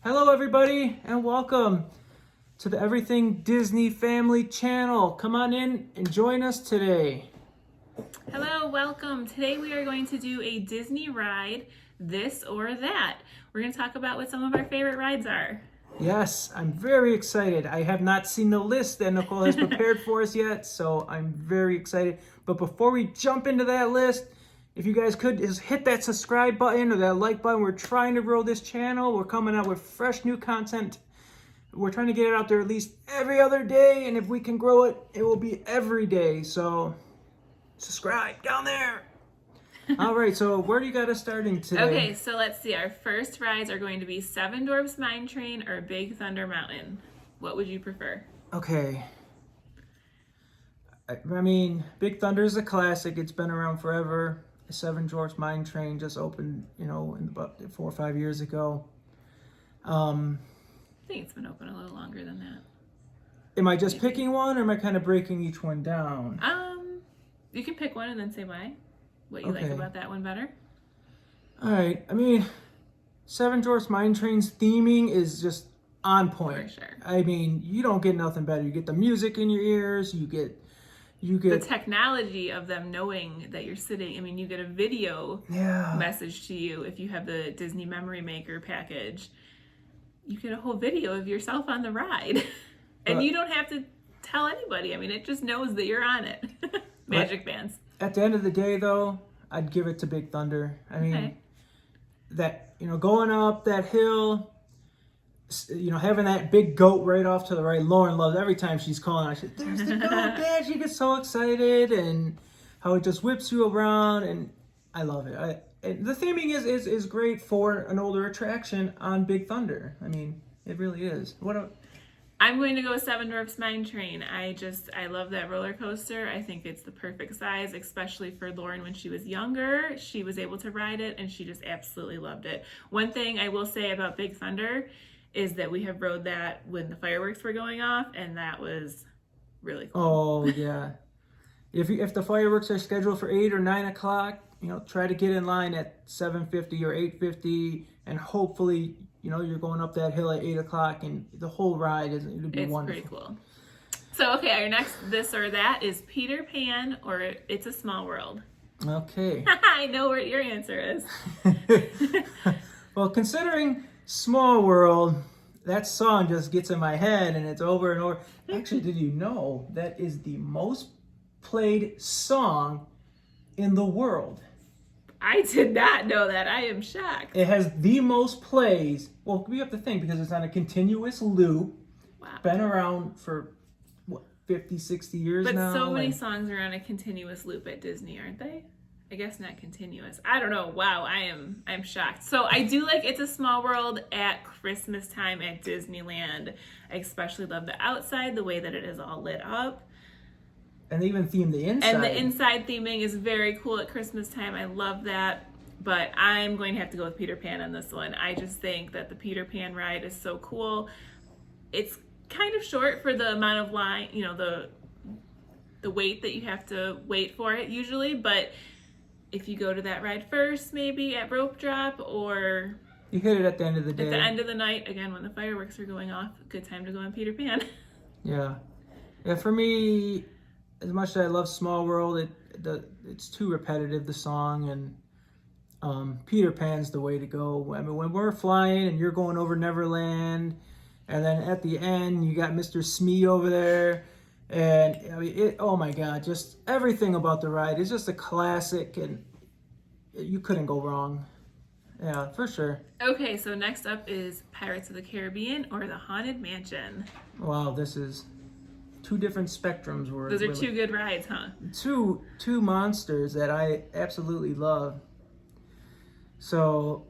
Hello everybody and welcome to the Everything Disney Family channel. Come on in and join us today. Hello, welcome. Today we are going to do a Disney ride, this or that. We're going to talk about what some of our favorite rides are. Yes, I'm very excited. I have not seen the list that Nicole has prepared for us yet, so I'm very excited. But before we jump into that list, if you guys could just hit that subscribe button or that like button. We're trying to grow this channel. We're coming out with fresh new content. We're trying to get it out there at least every other day, and if we can grow it, it will be every day. So subscribe down there. All right, so where do you got us starting today? Okay, so let's see. Our first rides are going to be Seven Dwarfs Mine Train or Big Thunder Mountain. What would you prefer? Okay. I mean, Big Thunder is a classic. It's been around forever. Seven Dwarfs Mine Train just opened, in about 4 or 5 years ago. I think it's been open a little longer than that. Am I just picking one, or am I kind of breaking each one down? You can pick one and then say why. What you like about that one better. All right. I mean, Seven Dwarfs Mine Train's theming is just on point. For sure. I mean, you don't get nothing better. You get the music in your ears. You get the technology of them knowing that you're sitting. I mean, you get a video message to you if you have the Disney Memory Maker package. You get a whole video of yourself on the ride. And you don't have to tell anybody. I mean, it just knows that you're on it. Magic bands. At the end of the day, though, I'd give it to Big Thunder. I mean, that, going up that hill, having that big goat right off to the right. Lauren loves every time she's calling. I said, "There's the goat, Dad!" She gets so excited, and how it just whips you around, and I love it. The theming is great for an older attraction on Big Thunder. I mean, it really is. I'm going to go with Seven Dwarfs Mine Train. I love that roller coaster. I think it's the perfect size, especially for Lauren when she was younger. She was able to ride it, and she just absolutely loved it. One thing I will say about Big Thunder is that we have rode that when the fireworks were going off, and that was really cool. Oh, yeah. If the fireworks are scheduled for 8 or 9 o'clock, try to get in line at 7:50 or 8:50, and hopefully, you're going up that hill at 8 o'clock, and the whole ride it'll be wonderful. It's pretty cool. So, okay, our next this or that is Peter Pan or It's a Small World. Okay. I know what your answer is. Well, considering Small World, that song just gets in my head, and it's over and over. Actually, did you know that is the most played song in the world? I did not know that. I am shocked. It has the most plays. Well, we have to think because it's on a continuous loop. Wow. Been around for, 50, 60 years now? But so many songs are on a continuous loop at Disney, aren't they? I guess not continuous. I don't know. Wow, I'm shocked. So I do like It's a Small World at Christmas time at Disneyland. I especially love the outside, the way that it is all lit up. And they even theme the inside. And the inside theming is very cool at Christmas time. I love that. But I'm going to have to go with Peter Pan on this one. I just think that the Peter Pan ride is so cool. It's kind of short for the amount of line, the wait that you have to wait for it usually. But if you go to that ride first, maybe at rope drop, or you hit it at the end of the day. At the end of the night, again, when the fireworks are going off, good time to go on Peter Pan. Yeah. For me, as much as I love Small World, it's too repetitive, the song, and Peter Pan's the way to go. I mean, when we're flying and you're going over Neverland, and then at the end you got Mr. Smee over there, and I mean, oh my God, just everything about the ride is just a classic, and you couldn't go wrong. Yeah, for sure. Okay, so next up is Pirates of the Caribbean or the Haunted Mansion. Wow, this is two different spectrums. Those are two good rides, huh? Two monsters that I absolutely love. So,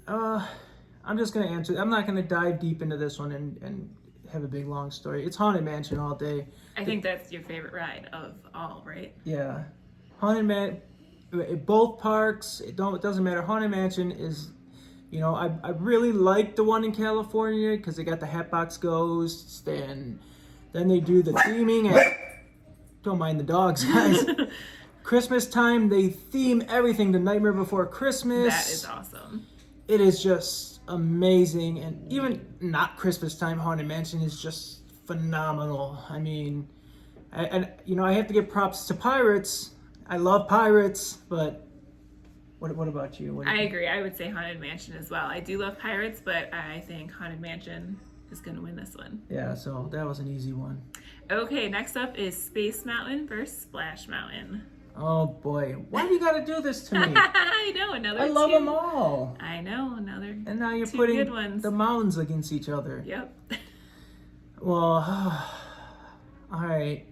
I'm just going to answer. I'm not going to dive deep into this one and have a big long story. It's Haunted Mansion all day. I think that's your favorite ride of all, right? Yeah. Haunted Mansion, both parks, it doesn't matter. Haunted Mansion is, I really like the one in California because they got the Hatbox Ghosts, and then they do the theming at, don't mind the dogs, guys. Christmas time, they theme everything to Nightmare Before Christmas. That is awesome. It is just amazing, and even not Christmas time, Haunted Mansion is just phenomenal. I mean, I have to give props to Pirates. I love Pirates, but what about you? I agree. I would say Haunted Mansion as well. I do love Pirates, but I think Haunted Mansion is going to win this one. Yeah, so that was an easy one. Okay, next up is Space Mountain versus Splash Mountain. Oh boy, why do you got to do this to me? I know, I love them all. I know, another. And now you're two putting good ones. the mountains against each other. Yep. Well, all right.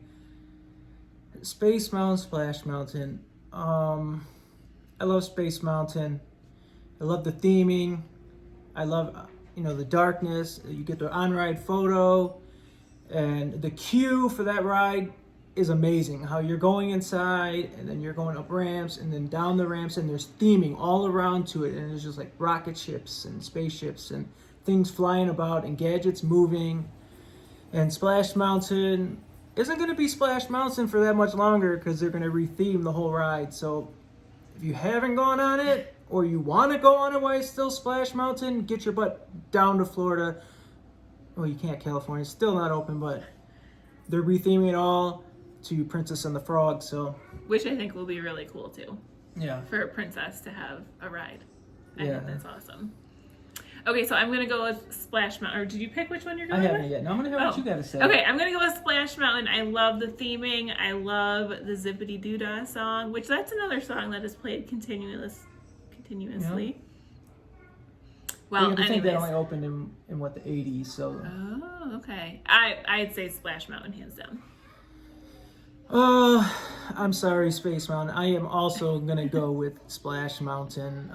Space Mountain, Splash Mountain. I love Space Mountain. I love the theming. I love, the darkness. You get the on-ride photo. And the queue for that ride is amazing. How you're going inside, and then you're going up ramps, and then down the ramps, and there's theming all around to it. And there's just like rocket ships and spaceships and things flying about and gadgets moving. And Splash Mountain isn't going to be Splash Mountain for that much longer because they're going to retheme the whole ride. So if you haven't gone on it, or you want to go on it while it's still Splash Mountain, get your butt down to Florida. Well, you can't. California. It's still not open, but they're retheming it all to Princess and the Frog. So, which I think will be really cool too. Yeah. For a princess to have a ride. I Yeah. think that's awesome. Okay, so I'm going to go with Splash Mountain. Or did you pick which one you're going I with? haven't yet. Now I'm going to hear what you got to say. Okay, I'm going to go with Splash Mountain. I love the theming. I love the Zippity Doo-Dah song, which that's another song that is played continuously. Yeah. Well, I think anyways. that only opened in what, the 80s, so. Oh, okay. I'd say Splash Mountain, hands down. I'm sorry, Space Mountain. I am also going to go with Splash Mountain.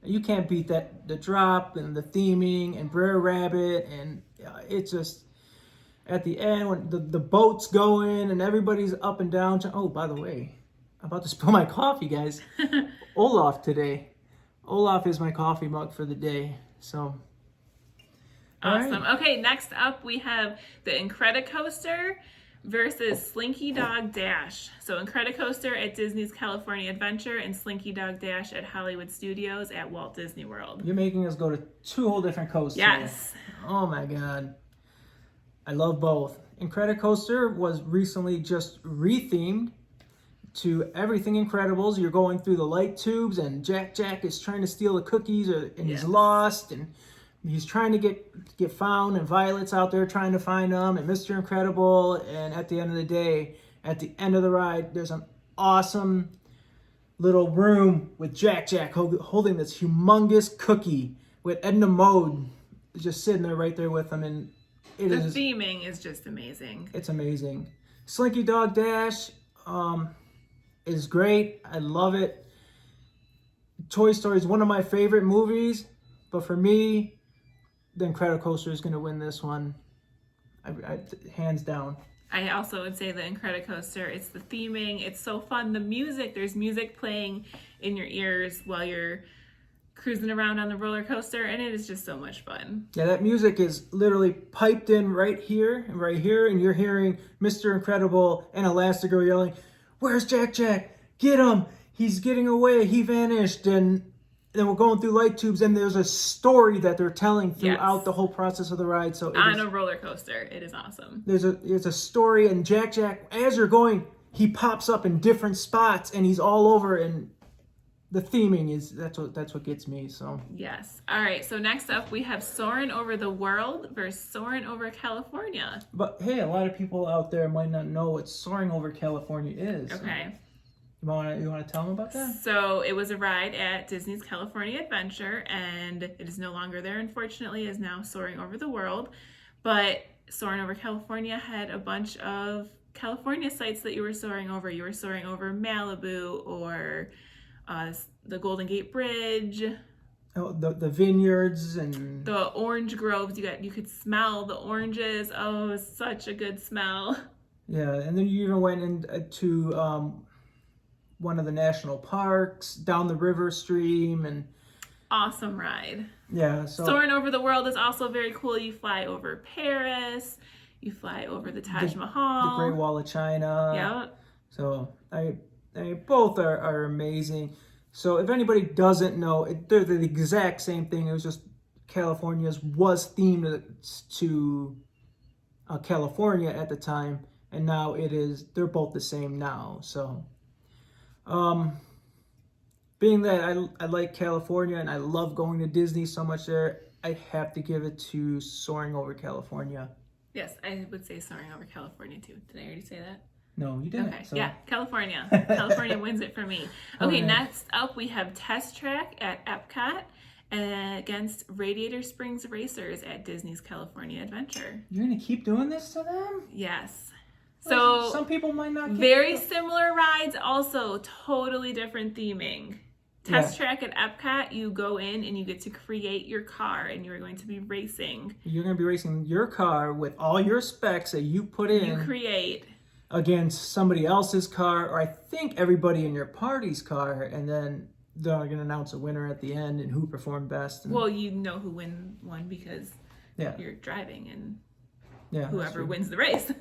You can't beat that, the drop and the theming and Brer Rabbit, and it's just at the end when the boat's going and everybody's up and down. Oh, by the way, I'm about to spill my coffee, guys. Olaf today. Olaf is my coffee mug for the day. So awesome. Right. Okay, next up we have the Incredicoaster versus Slinky Dog Dash. So Incredicoaster at Disney's California Adventure and Slinky Dog Dash at Hollywood Studios at Walt Disney World. You're making us go to two whole different coasters. Yes. Oh my God. I love both. Incredicoaster was recently just rethemed to Everything Incredibles. You're going through the light tubes, and Jack is trying to steal the cookies, and he's lost, and he's trying to get found, and Violet's out there trying to find him, and Mr. Incredible. And at the end of the day, at the end of the ride, there's an awesome little room with Jack holding this humongous cookie with Edna Mode just sitting there right there with him, and the theming is just amazing. It's amazing. Slinky Dog Dash is great. I love it. Toy Story is one of my favorite movies, but for me, the Incredicoaster is going to win this one. I hands down. I also would say the Incredicoaster. It's the theming. It's so fun. The music. There's music playing in your ears while you're cruising around on the roller coaster, and it is just so much fun. Yeah, that music is literally piped in right here, and you're hearing Mr. Incredible and Elastigirl yelling, "Where's Jack? Get him! He's getting away. He vanished." And then we're going through light tubes, and there's a story that they're telling throughout the whole process of the ride. So on a roller coaster, it is awesome. There's a story, and Jack, as you're going, he pops up in different spots, and he's all over. And the theming is that's what gets me. So yes. All right. So next up, we have Soarin' Over the World versus Soarin' Over California. But hey, a lot of people out there might not know what Soaring Over California is. Okay. You want to tell them about that? So it was a ride at Disney's California Adventure, and it is no longer there, unfortunately. It is now Soaring Over the World. But Soaring Over California had a bunch of California sites that you were soaring over. You were soaring over Malibu or the Golden Gate Bridge. Oh, the vineyards and the orange groves. You could smell the oranges. Oh, it was such a good smell. Yeah, and then you even went into one of the national parks, down the river stream, and awesome ride. Yeah, so Soaring Over the World is also very cool. You fly over Paris, you fly over the Taj Mahal, the Great Wall of China. Yeah. So I both are amazing. So if anybody doesn't know, they're the exact same thing. It was just California's was themed to California at the time, and now they're both the same now. So being that I like California and I love going to Disney so much there, I have to give it to Soaring over California. Yes, I would say Soaring over California too. Did I already say that? No, you didn't. Okay, So. yeah, California. California wins it for me. Okay, next up we have Test Track at Epcot against Radiator Springs Racers at Disney's California Adventure. You're going to keep doing this to them? Yes. Well, So some people might not get very similar rides, also totally different theming. Test Track at Epcot, you go in and you get to create your car and you're going to be racing. You're going to be racing your car with all your specs that you put in. You create. Against somebody else's car, or I think everybody in your party's car, and then they're going to announce a winner at the end and who performed best. And, well, you know who won because you're driving and whoever wins the race.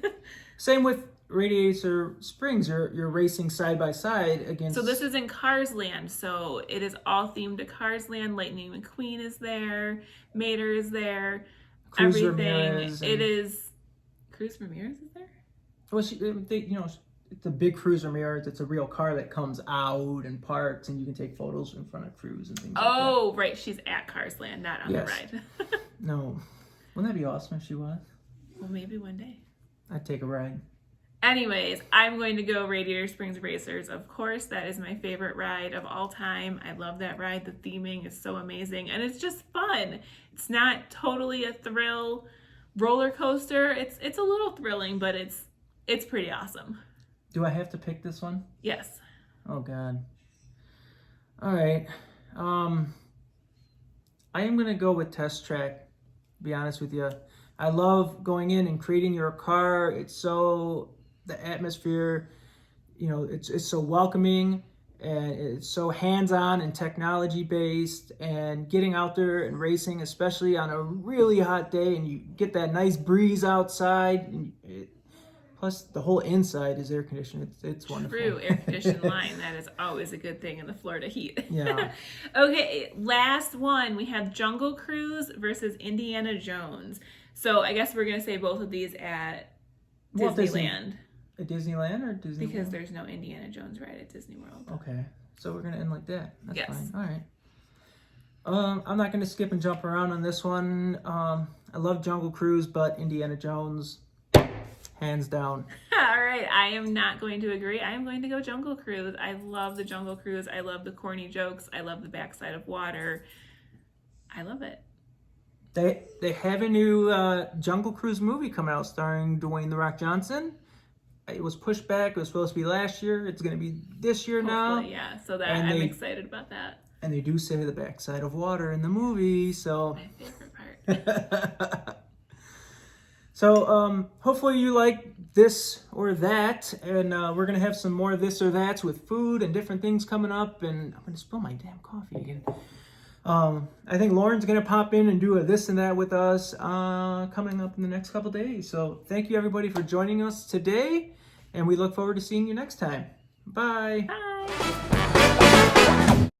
Same with Radiator Springs. You're racing side by side against... So this is in Cars Land, so it is all themed to Cars Land. Lightning McQueen is there. Mater is there. Cruz everything. Ramirez It is... Cruz Ramirez is there? Well, it's a big Cruz Ramirez. It's a real car that comes out and parks, and you can take photos in front of Cruz and things like that. Oh, right. She's at Cars Land, not on the ride. No. Wouldn't that be awesome if she was? Well, maybe one day. I'd take a ride. Anyways, I'm going to go Radiator Springs Racers. Of course, that is my favorite ride of all time. I love that ride. The theming is so amazing, and it's just fun. It's not totally a thrill roller coaster. It's a little thrilling, but it's pretty awesome. Do I have to pick this one? Yes. Oh, God. All right. I am going to go with Test Track, to be honest with you. I love going in and creating your car. The atmosphere, it's so welcoming, and it's so hands-on and technology-based, and getting out there and racing, especially on a really hot day, and you get that nice breeze outside, and plus the whole inside is air conditioned. It's wonderful. True, air conditioned line. That is always a good thing in the Florida heat. Yeah. Okay, last one. We have Jungle Cruise versus Indiana Jones. So I guess we're going to say both of these at Disneyland. At Disneyland or Disney Because World? there's no Indiana Jones ride at Disney World. Okay. So we're going to end like that. That's yes. fine. All right. I'm not going to skip and jump around on this one. I love Jungle Cruise, but Indiana Jones, hands down. All right. I am not going to agree. I am going to go Jungle Cruise. I love the Jungle Cruise. I love the corny jokes. I love the backside of water. I love it. They have a new Jungle Cruise movie coming out starring Dwayne "The Rock" Johnson. It was pushed back. It was supposed to be last year. It's going to be this year now. Yeah, so I'm excited about that. And they do say the backside of water in the movie, so... My favorite part. So, hopefully you like this or that, and we're going to have some more this or that's with food and different things coming up, and I'm going to spill my damn coffee again. I think Lauren's going to pop in and do a this and that with us coming up in the next couple days. So thank you everybody for joining us today, and we look forward to seeing you next time. Bye. Bye.